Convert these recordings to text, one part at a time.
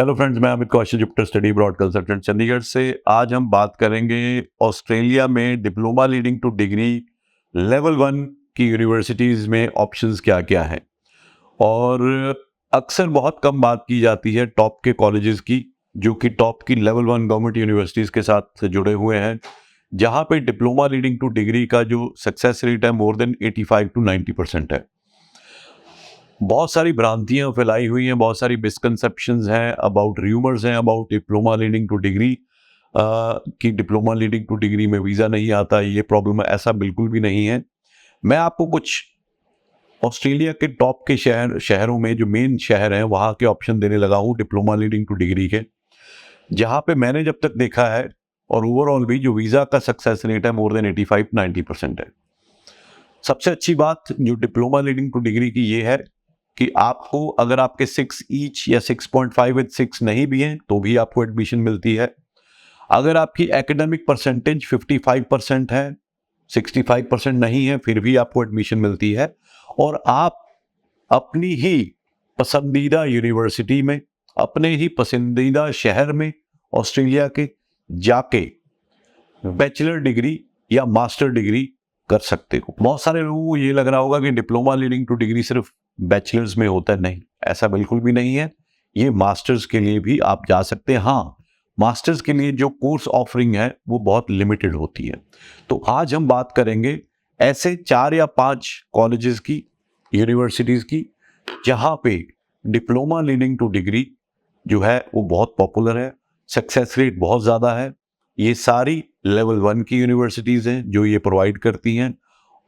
Hello friends, मैं Amit Kaushal, Jupiter study abroad consultant Chandigarh से। आज हम बात करेंगे ऑस्ट्रेलिया में diploma leading to degree level 1 की यूनिवर्सिटीज़ में ऑप्शंस क्या क्या हैं। और अक्सर बहुत कम बात की जाती है टॉप के कॉलेजेस की, जो कि टॉप की लेवल 1 गवर्नमेंट यूनिवर्सिटीज़ के साथ जुड़े हुए हैं, जहाँ पे डिप्लोमा लीडिंग टू डिग्री का जो सक्सेस रेट है मोर देन 85 to 90% है। बहुत सारी भ्रांतियां फैलाई हुई हैं, बहुत सारी मिसकंसेप्शंस हैं अबाउट, र्यूमर्स हैं about diploma leading to degree कि डिप्लोमा लीडिंग टू डिग्री में वीज़ा नहीं आता, ये प्रॉब्लम है। ऐसा बिल्कुल भी नहीं है। मैं आपको कुछ ऑस्ट्रेलिया के टॉप के शहरों में, जो मेन शहर हैं, वहाँ के ऑप्शन देने लगा हूँ डिप्लोमा लीडिंग टू डिग्री के, जहाँ पे मैंने जब तक देखा है और ओवरऑल भी जो वीज़ा का सक्सेस रेट है मोर देन 85-90% है। सबसे अच्छी बात जो डिप्लोमा लीडिंग टू डिग्री की ये है कि आपको, अगर आपके 6 ईच या 6.5 विद 6 नहीं भी हैं तो भी आपको एडमिशन मिलती है। अगर आपकी एकेडमिक परसेंटेज 55% है, 65% नहीं है, फिर भी आपको एडमिशन मिलती है। और आप अपनी ही पसंदीदा यूनिवर्सिटी में, अपने ही पसंदीदा शहर में ऑस्ट्रेलिया के जाके बैचलर डिग्री या मास्टर डिग्री कर सकते हो। बहुत सारे लोगों को ये लग रहा होगा कि डिप्लोमा लीडिंग टू डिग्री सिर्फ बैचलर्स में होता है। नहीं, ऐसा बिल्कुल भी नहीं है। ये मास्टर्स के लिए भी आप जा सकते हैं। हाँ, मास्टर्स के लिए जो कोर्स ऑफरिंग है वो बहुत लिमिटेड होती है। तो आज हम बात करेंगे ऐसे 4 या 5 कॉलेजेस की, यूनिवर्सिटीज़ की, जहाँ पे डिप्लोमा लीडिंग टू डिग्री जो है वो बहुत पॉपुलर है, सक्सेस रेट बहुत ज़्यादा है। ये सारी लेवल 1 की यूनिवर्सिटीज़ हैं जो ये प्रोवाइड करती हैं,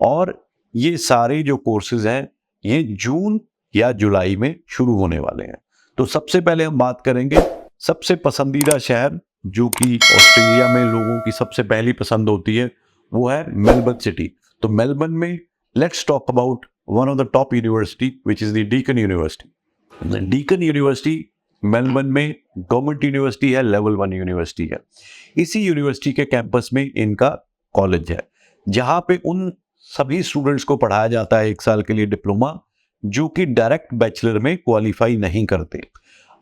और ये सारे जो कोर्सेज हैं ये जून या जुलाई में शुरू होने वाले हैं। तो सबसे पहले हम बात करेंगे सबसे पसंदीदा शहर, जो कि ऑस्ट्रेलिया में लोगों की सबसे पहली पसंद होती है, वो है मेलबर्न सिटी। तो मेलबर्न में let's talk about one of the top university which is the Deakin university. Deakin university मेलबर्न में गवर्नमेंट यूनिवर्सिटी है, लेवल 1 यूनिवर्सिटी है। इसी यूनिवर्सिटी के कैंपस में इनका कॉलेज है, जहाँ पे उन सभी स्टूडेंट्स को पढ़ाया जाता है 1 साल के लिए डिप्लोमा, जो कि डायरेक्ट बैचलर में क्वालिफाई नहीं करते।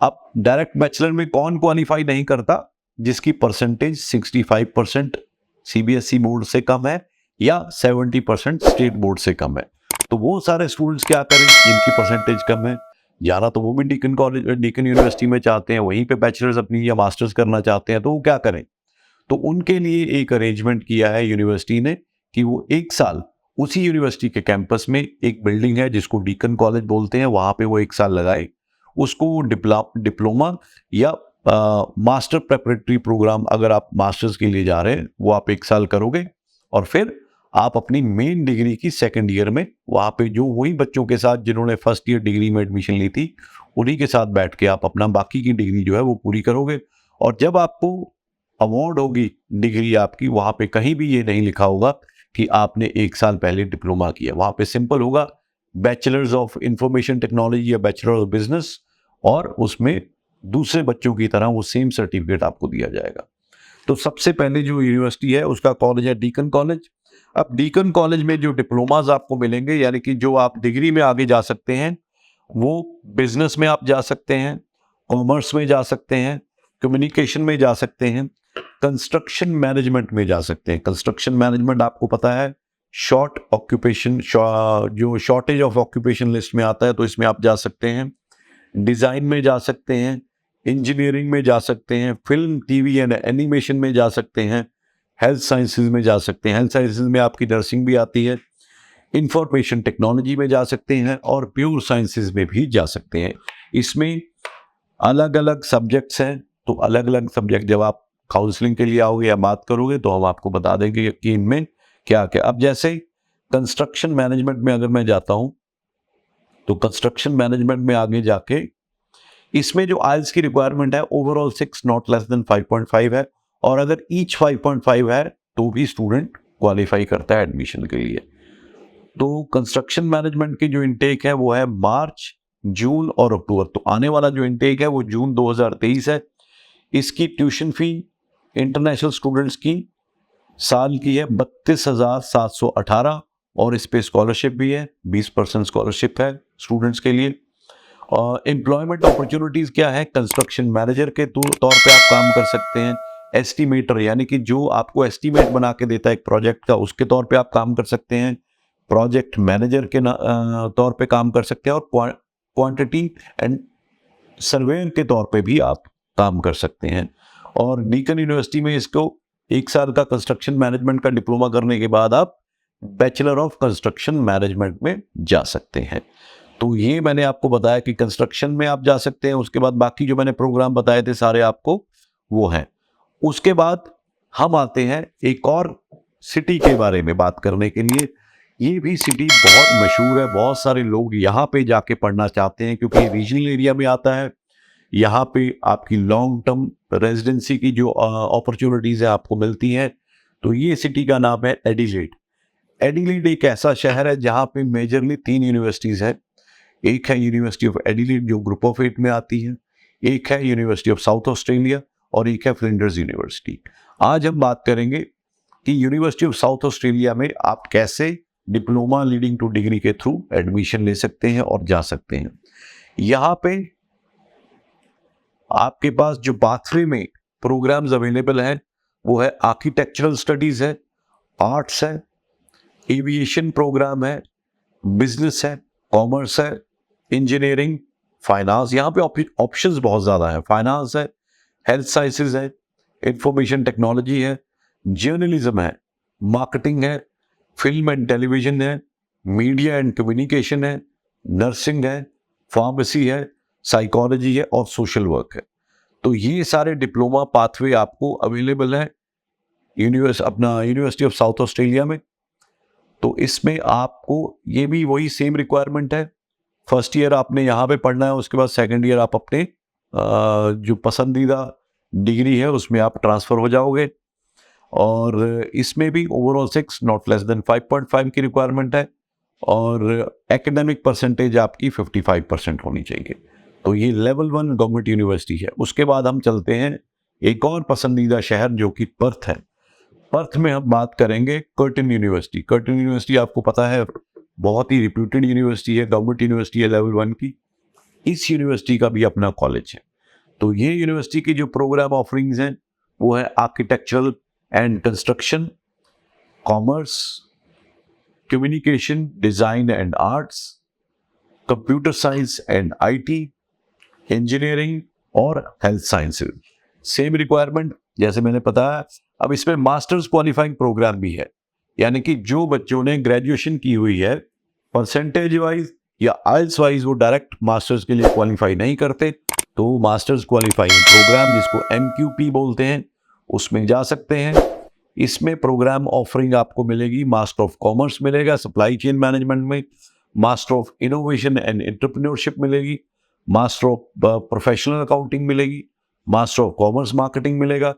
अब डायरेक्ट बैचलर में कौन क्वालिफाई नहीं करता? जिसकी परसेंटेज 65% सीबीएसई बोर्ड से कम है या 70% स्टेट बोर्ड से कम है। तो वो सारे स्टूडेंट्स क्या करें जिनकी परसेंटेज कम है? जाना तो वो भी डीकन कॉलेज, डीकन यूनिवर्सिटी में चाहते हैं, वहीं पे बैचलर्स अपनी या मास्टर्स करना चाहते हैं, तो वो क्या करें? तो उनके लिए एक अरेंजमेंट किया है यूनिवर्सिटी ने कि वो 1 साल उसी यूनिवर्सिटी के कैंपस में, एक बिल्डिंग है जिसको डीकन कॉलेज बोलते हैं, वहाँ पे वो 1 साल लगाए। उसको डिप्लोमा या मास्टर प्रेपरेटरी प्रोग्राम, अगर आप मास्टर्स के लिए जा रहे हैं, वो आप 1 साल करोगे, और फिर आप अपनी मेन डिग्री की सेकंड ईयर में वहाँ पे जो वही बच्चों के साथ जिन्होंने फर्स्ट ईयर डिग्री में एडमिशन ली थी, उन्हीं के साथ बैठ के आप अपना बाकी की डिग्री जो है वो पूरी करोगे। और जब आपको अवार्ड होगी डिग्री आपकी, वहाँ पे कहीं भी ये नहीं लिखा होगा कि आपने 1 साल पहले डिप्लोमा किया। वहाँ पे सिंपल होगा बैचलर्स ऑफ इंफॉर्मेशन टेक्नोलॉजी या बैचलर ऑफ बिजनेस, और उसमें दूसरे बच्चों की तरह वो सेम सर्टिफिकेट आपको दिया जाएगा। तो सबसे पहले जो यूनिवर्सिटी है उसका कॉलेज है डीकन कॉलेज। अब डीकन कॉलेज में जो डिप्लोमाज आपको मिलेंगे, यानी कि जो आप डिग्री में आगे जा सकते हैं, वो बिजनेस में आप जा सकते हैं, कॉमर्स में जा सकते हैं, कम्युनिकेशन में जा सकते हैं, कंस्ट्रक्शन मैनेजमेंट में जा सकते हैं। कंस्ट्रक्शन मैनेजमेंट आपको पता है शॉर्ट ऑक्यूपेशन, जो शॉर्टेज ऑफ ऑक्यूपेशन लिस्ट में आता है, तो इसमें आप जा सकते हैं। डिज़ाइन में जा सकते हैं, इंजीनियरिंग में जा सकते हैं, फिल्म, टीवी एंड एनिमेशन में जा सकते हैं, हेल्थ साइंसेज में जा सकते हैं। हेल्थ साइंसेज में आपकी नर्सिंग भी आती है। इंफॉर्मेशन टेक्नोलॉजी में जा सकते हैं, और प्योर साइंसेज में भी जा सकते हैं। इसमें अलग अलग सब्जेक्ट्स हैं, तो अलग अलग सब्जेक्ट जब आप काउंसलिंग के लिए आओगे या बात करोगे तो हम आपको बता देंगे कि इनमें क्या क्या। अब जैसे कंस्ट्रक्शन मैनेजमेंट में अगर मैं जाता हूं, तो कंस्ट्रक्शन मैनेजमेंट में आगे जाके इसमें जो आइल्स की रिक्वायरमेंट है ओवरऑल 6 नॉट लेस देन 5.5 है, और अगर ईच 5.5 है तो भी स्टूडेंट क्वालिफाई करता है एडमिशन के लिए। तो कंस्ट्रक्शन मैनेजमेंट की जो इनटेक है वो है मार्च, जून और अक्टूबर। तो आने वाला जो इनटेक है वो जून 2023 है। इसकी ट्यूशन फी इंटरनेशनल स्टूडेंट्स की साल की है 32,718, और इस पे स्कॉलरशिप भी है, 20% स्कॉलरशिप है स्टूडेंट्स के लिए। एम्प्लॉयमेंट अपॉर्चुनिटीज़ क्या है? कंस्ट्रक्शन मैनेजर के तौर पे आप काम कर सकते हैं। एस्टिमेटर यानी कि जो आपको एस्टिमेट बना के देता है एक प्रोजेक्ट का, उसके तौर पे आप काम कर सकते हैं। प्रोजेक्ट मैनेजर के तौर पे काम कर सकते हैं, और क्वांटिटी एंड सर्वेयर के तौर पे भी आप काम कर सकते हैं। और डीकन यूनिवर्सिटी में इसको 1 साल का कंस्ट्रक्शन मैनेजमेंट का डिप्लोमा करने के बाद आप बैचलर ऑफ कंस्ट्रक्शन मैनेजमेंट में जा सकते हैं। तो ये मैंने आपको बताया कि कंस्ट्रक्शन में आप जा सकते हैं। उसके बाद बाकी जो मैंने प्रोग्राम बताए थे सारे आपको वो हैं। उसके बाद हम आते हैं एक और सिटी के बारे में बात करने के लिए। ये भी सिटी बहुत मशहूर है, बहुत सारे लोग यहाँ पे जाके पढ़ना चाहते हैं क्योंकि रीजनल एरिया में आता है। यहाँ पे आपकी लॉन्ग टर्म रेजिडेंसी की जो अपॉर्चुनिटीज़ है आपको मिलती हैं। तो ये सिटी का नाम है एडिलेड। एडिलेड एक ऐसा शहर है जहाँ पे मेजरली 3 यूनिवर्सिटीज़ हैं। एक है यूनिवर्सिटी ऑफ एडिलेड जो ग्रुप ऑफ 8 में आती है, एक है यूनिवर्सिटी ऑफ साउथ ऑस्ट्रेलिया और एक है फ्लिंडर्स यूनिवर्सिटी। आज हम बात करेंगे कि यूनिवर्सिटी ऑफ साउथ ऑस्ट्रेलिया में आप कैसे डिप्लोमा लीडिंग टू डिग्री के थ्रू एडमिशन ले सकते हैं और जा सकते हैं। यहाँ पे आपके पास जो पाथवे में प्रोग्राम्स अवेलेबल हैं वो है आर्किटेक्चरल स्टडीज है, आर्ट्स है, एविएशन प्रोग्राम है, बिजनेस है, कॉमर्स है, इंजीनियरिंग, फाइनेंस। यहाँ पे ऑप्शंस बहुत ज़्यादा है। फाइनेंस है, हेल्थ साइंसेज है, इंफॉर्मेशन टेक्नोलॉजी है, जर्नलिज्म है, मार्केटिंग है, फिल्म एंड टेलीविजन है, मीडिया एंड कम्युनिकेशन है, नर्सिंग है, फार्मेसी है, साइकोलॉजी है और सोशल वर्क है। तो ये सारे डिप्लोमा पाथवे आपको अवेलेबल है यूनिवर्सिटी ऑफ साउथ ऑस्ट्रेलिया में। तो इसमें आपको ये भी वही सेम रिक्वायरमेंट है। फर्स्ट ईयर आपने यहाँ पे पढ़ना है, उसके बाद सेकंड ईयर आप अपने जो पसंदीदा डिग्री है उसमें आप ट्रांसफ़र हो जाओगे। और इसमें भी ओवरऑल 6 नॉट लेस देन 5.5 की रिक्वायरमेंट है और एकेडमिक परसेंटेज आपकी 55% होनी चाहिए। तो ये लेवल 1 गवर्नमेंट यूनिवर्सिटी है। उसके बाद हम चलते हैं एक और पसंदीदा शहर जो कि पर्थ है। पर्थ में हम बात करेंगे कर्टिन यूनिवर्सिटी। कर्टिन यूनिवर्सिटी आपको पता है बहुत ही रिप्यूटेड यूनिवर्सिटी है, गवर्नमेंट यूनिवर्सिटी है लेवल 1 की। इस यूनिवर्सिटी का भी अपना कॉलेज है। तो ये यूनिवर्सिटी की जो प्रोग्राम ऑफरिंग्स हैं वो है architectural and construction, commerce, communication, design and arts, computer science and IT, engineering और हेल्थ साइंसेज। सेम रिक्वायरमेंट जैसे मैंने बताया। अब इसमें मास्टर्स क्वालिफाइंग प्रोग्राम भी है, यानी कि जो बच्चों ने ग्रेजुएशन की हुई है परसेंटेज वाइज या आइल्स वाइज वो डायरेक्ट मास्टर्स के लिए क्वालिफाई नहीं करते, तो मास्टर्स क्वालिफाइंग प्रोग्राम जिसको MQP बोलते हैं उसमें जा सकते हैं। इसमें प्रोग्राम ऑफरिंग आपको मिलेगी, मास्टर ऑफ कॉमर्स मिलेगा सप्लाई चेन मैनेजमेंट में, master of innovation and entrepreneurship मिलेगी, मास्टर ऑफ प्रोफेशनल अकाउंटिंग मिलेगी, मास्टर ऑफ कॉमर्स मार्केटिंग मिलेगा,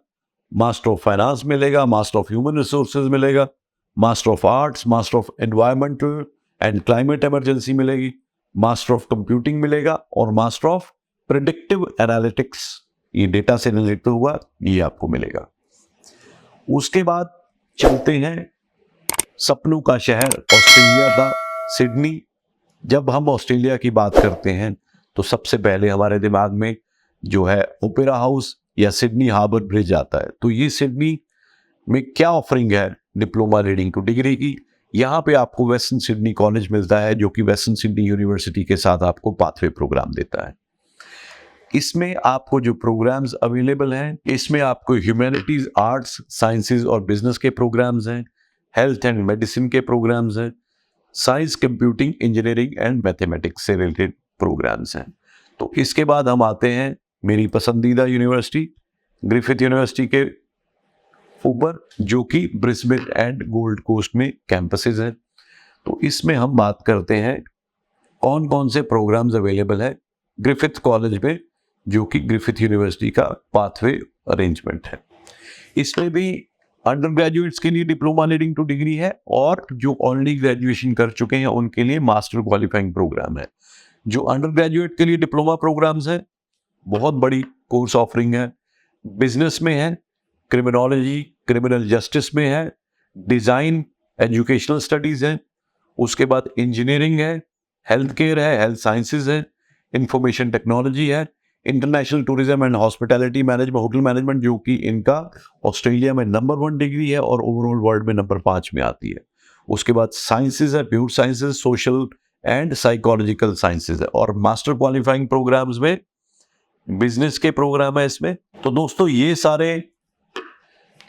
मास्टर ऑफ फाइनेंस मिलेगा, मास्टर ऑफ ह्यूमन रिसोर्सेज मिलेगा, master of arts, master of environmental and climate emergency मिलेगी, master of computing मिलेगा और master of predictive analytics, ये data से related हुआ, ये आपको मिलेगा। उसके बाद चलते हैं सपनों का शहर ऑस्ट्रेलिया का सिडनी। जब हम ऑस्ट्रेलिया की बात करते हैं तो सबसे पहले हमारे दिमाग में जो है ओपेरा हाउस या सिडनी हार्बर ब्रिज आता है। तो ये सिडनी में क्या ऑफरिंग है डिप्लोमा लीडिंग टू डिग्री की? यहाँ पे आपको वेस्टर्न सिडनी कॉलेज मिलता है जो कि वेस्टर्न सिडनी यूनिवर्सिटी के साथ आपको पाथवे प्रोग्राम देता है। इसमें आपको जो प्रोग्राम्स अवेलेबल हैं इसमें आपको ह्यूमैनिटीज, आर्ट्स, साइंसेज और बिजनेस के प्रोग्राम्स हैं, हेल्थ एंड मेडिसिन के प्रोग्राम्स हैं, science, computing, engineering and mathematics से रिलेटेड प्रोग्राम्स हैं। तो इसके बाद हम आते हैं मेरी पसंदीदा यूनिवर्सिटी ग्रिफिथ यूनिवर्सिटी के ऊपर, जो कि ब्रिस्बेन एंड गोल्ड कोस्ट में कैंपसेस हैं। तो इसमें हम बात करते हैं कौन कौन से प्रोग्राम्स अवेलेबल है ग्रिफिथ कॉलेज में, जो कि ग्रिफिथ यूनिवर्सिटी का पाथवे अरेंजमेंट है। इसमें भी अंडर ग्रेजुएट्स के लिए डिप्लोमा लीडिंग टू डिग्री है और जो ऑलरेडी ग्रेजुएशन कर चुके हैं उनके लिए मास्टर क्वालिफाइंग प्रोग्राम है। जो अंडर ग्रेजुएट के लिए डिप्लोमा प्रोग्राम्स है, बहुत बड़ी कोर्स ऑफरिंग है। बिजनेस में है, क्रिमिनोलॉजी, क्रिमिनल जस्टिस में है, डिज़ाइन, एजुकेशनल स्टडीज़ है, उसके बाद इंजीनियरिंग है, हेल्थ केयर है, हेल्थ साइंसेज है, इंफॉर्मेशन टेक्नोलॉजी है, international tourism and hospitality management, hotel management, जो कि इनका ऑस्ट्रेलिया में नंबर 1 डिग्री है और ओवरऑल वर्ल्ड में नंबर 5 में आती है। उसके बाद साइंसेज है, pure sciences, social and psychological sciences है, और मास्टर क्वालिफाइंग प्रोग्राम्स में बिजनेस के प्रोग्राम है इसमें। तो दोस्तों ये सारे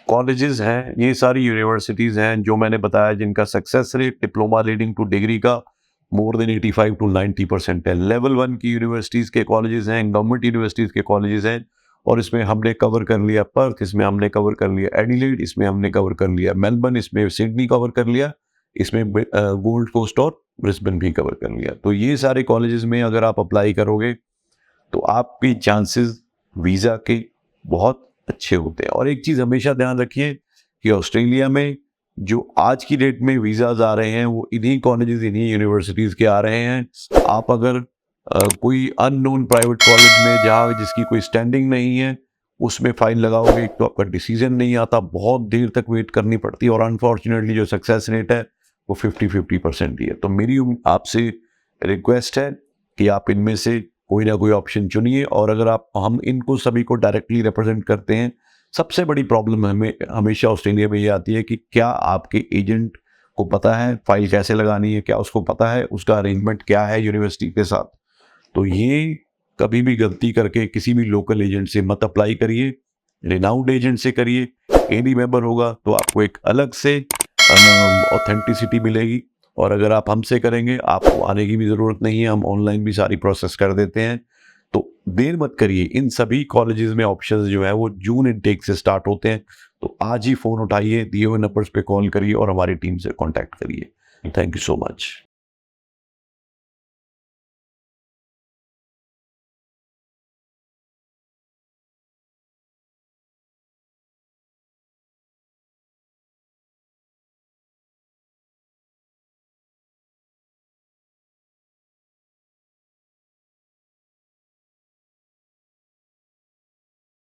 कॉलेजेस हैं, ये सारी यूनिवर्सिटीज़ हैं जो मैंने बताया, जिनका success rate diploma leading to degree का मोर देन 85 to 90% है। लेवल 1 की यूनिवर्सिटीज़ के कॉलेजेस हैं, गवर्नमेंट यूनिवर्सिटीज़ के कॉलेजेस हैं, और इसमें हमने कवर कर लिया पर्थ, इसमें हमने कवर कर लिया एडिलेड, इसमें हमने कवर कर लिया मेलबर्न, इसमें सिडनी कवर कर लिया, इसमें गोल्ड कोस्ट और ब्रिस्बेन भी कवर कर लिया। तो ये सारे कॉलेजेस में अगर आप अप्लाई करोगे तो आपके चांसेस वीज़ा के बहुत अच्छे होते हैं। और एक चीज़ हमेशा ध्यान रखिए कि ऑस्ट्रेलिया में जो आज की डेट में वीज़ाज आ रहे हैं वो इन्हीं कॉलेजेस, इन्हीं यूनिवर्सिटीज़ के आ रहे हैं। आप अगर कोई अननोन प्राइवेट कॉलेज में जहाँ जिसकी कोई स्टैंडिंग नहीं है उसमें फ़ाइल लगाओगे तो आपका डिसीजन नहीं आता, बहुत देर तक वेट करनी पड़ती है, और अनफॉर्चुनेटली जो सक्सेस रेट है वो 50-50% ही है। तो मेरी आपसे रिक्वेस्ट है कि आप इनमें से कोई ना कोई ऑप्शन चुनिए। और अगर आप हम इनको सभी को डायरेक्टली रिप्रेजेंट करते हैं, सबसे बड़ी प्रॉब्लम हमें हमेशा ऑस्ट्रेलिया में ये आती है कि क्या आपके एजेंट को पता है फाइल कैसे लगानी है, क्या उसको पता है उसका अरेंजमेंट क्या है यूनिवर्सिटी के साथ। तो ये कभी भी गलती करके किसी भी लोकल एजेंट से मत अप्लाई करिए, रिनाउंड एजेंट से करिए। एडी मेंबर होगा तो आपको एक अलग से ऑथेंटिसिटी मिलेगी, और अगर आप हमसे करेंगे आपको आने की भी ज़रूरत नहीं है, हम ऑनलाइन भी सारी प्रोसेस कर देते हैं। तो देर मत करिए, इन सभी कॉलेजेस में ऑप्शंस जो है वो जून इनटेक से स्टार्ट होते हैं। तो आज ही फ़ोन उठाइए, दिए हुए नंबर्स पे कॉल करिए और हमारी टीम से कांटेक्ट करिए। Thank you so much.